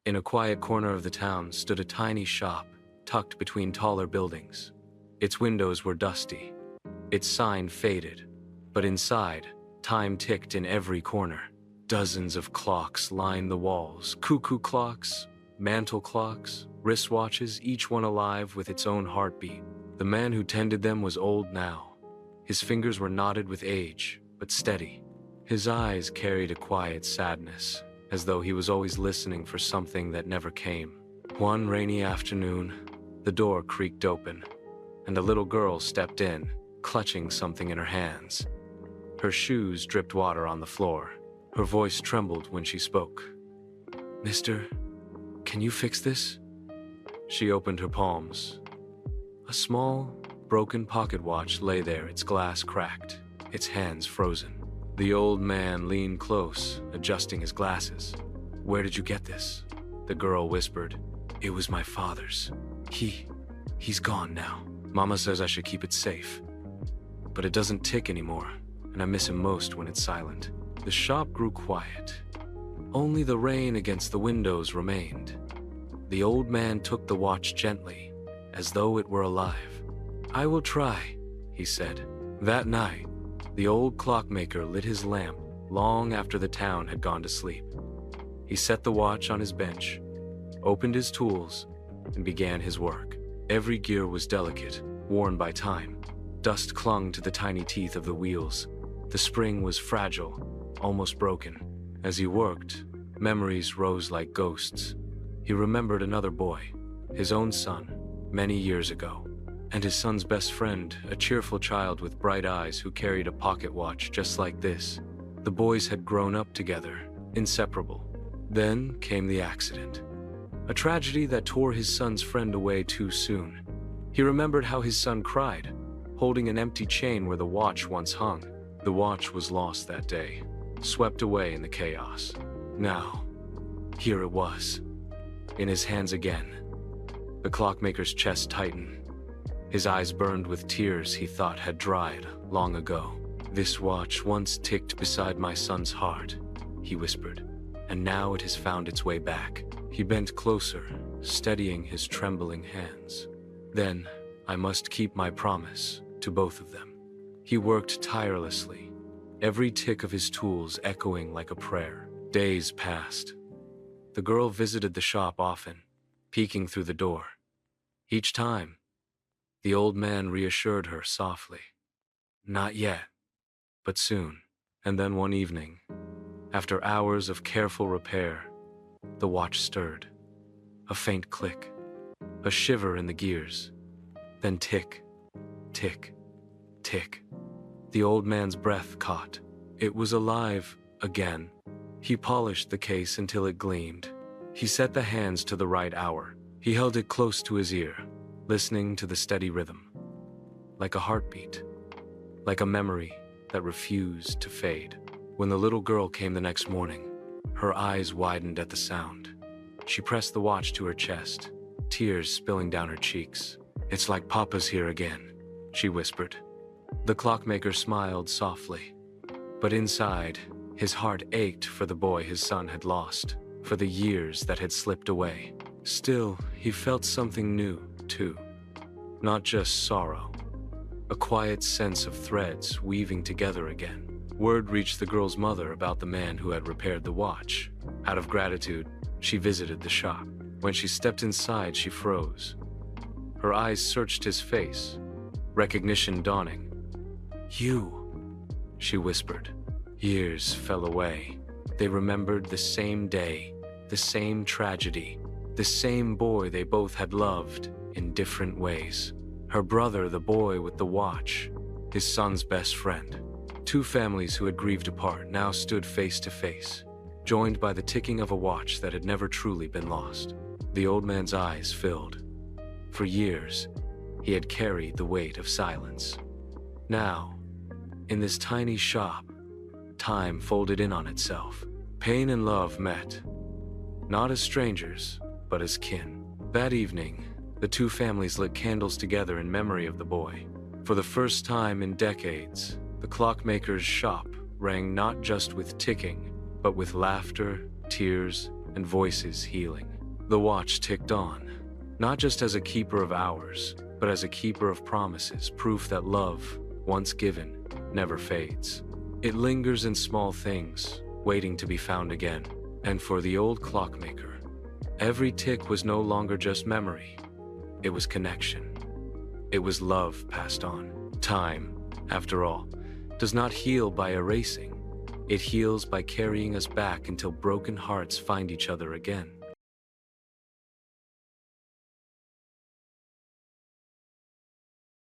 In a quiet corner of the town stood a tiny shop, tucked between taller buildings. Its windows were dusty, its sign faded, but inside, time ticked in every corner. Dozens of clocks lined the walls, cuckoo clocks, mantle clocks, wristwatches, each one alive with its own heartbeat. The man who tended them was old now. His fingers were knotted with age, but steady. His eyes carried a quiet sadness, as though he was always listening for something that never came. One rainy afternoon, the door creaked open, and a little girl stepped in, clutching something in her hands. Her shoes dripped water on the floor. Her voice trembled when she spoke. "Mister, can you fix this?" She opened her palms. A small, broken pocket watch lay there, its glass cracked, its hands frozen. The old man leaned close, adjusting his glasses. "Where did you get this?" The girl whispered. "It was my father's. He's gone now. Mama says I should keep it safe. But it doesn't tick anymore, and I miss him most when it's silent." The shop grew quiet. Only the rain against the windows remained. The old man took the watch gently, as though it were alive. "I will try," he said. That night, the old clockmaker lit his lamp long after the town had gone to sleep. He set the watch on his bench, opened his tools, and began his work. Every gear was delicate, worn by time. Dust clung to the tiny teeth of the wheels. The spring was fragile, almost broken. As he worked, memories rose like ghosts. He remembered another boy, his own son, many years ago, and his son's best friend, a cheerful child with bright eyes who carried a pocket watch just like this. The boys had grown up together, inseparable. Then came the accident. A tragedy that tore his son's friend away too soon. He remembered how his son cried, holding an empty chain where the watch once hung. The watch was lost that day, swept away in the chaos. Now, here it was, in his hands again. The clockmaker's chest tightened. His eyes burned with tears he thought had dried long ago. "This watch once ticked beside my son's heart," he whispered, "and now it has found its way back." He bent closer, steadying his trembling hands. "Then, I must keep my promise to both of them." He worked tirelessly, every tick of his tools echoing like a prayer. Days passed. The girl visited the shop often, peeking through the door. Each time, the old man reassured her softly. Not yet, but soon. And then one evening, after hours of careful repair, the watch stirred. A faint click, a shiver in the gears, then tick, tick, tick. The old man's breath caught. It was alive again. He polished the case until it gleamed. He set the hands to the right hour. He held it close to his ear, listening to the steady rhythm. Like a heartbeat, like a memory that refused to fade. When the little girl came the next morning, her eyes widened at the sound. She pressed the watch to her chest, tears spilling down her cheeks. "It's like Papa's here again," she whispered. The clockmaker smiled softly, but inside, his heart ached for the boy his son had lost, for the years that had slipped away. Still, he felt something new, too. Not just sorrow, a quiet sense of threads weaving together again. Word reached the girl's mother about the man who had repaired the watch. Out of gratitude, she visited the shop. When she stepped inside, she froze. Her eyes searched his face, recognition dawning. "You," she whispered. Years fell away. They remembered the same day, the same tragedy, the same boy they both had loved in different ways. Her brother, the boy with the watch, his son's best friend. Two families who had grieved apart now stood face to face, joined by the ticking of a watch that had never truly been lost. The old man's eyes filled. For years, he had carried the weight of silence. Now, in this tiny shop, time folded in on itself. Pain and love met, not as strangers, but as kin. That evening, the two families lit candles together in memory of the boy. For the first time in decades, the clockmaker's shop rang not just with ticking, but with laughter, tears, and voices healing. The watch ticked on, not just as a keeper of hours, but as a keeper of promises, proof that love, once given, never fades. It lingers in small things, waiting to be found again. And for the old clockmaker, every tick was no longer just memory. It was connection. It was love passed on. Time, after all, does not heal by erasing. It heals by carrying us back until broken hearts find each other again.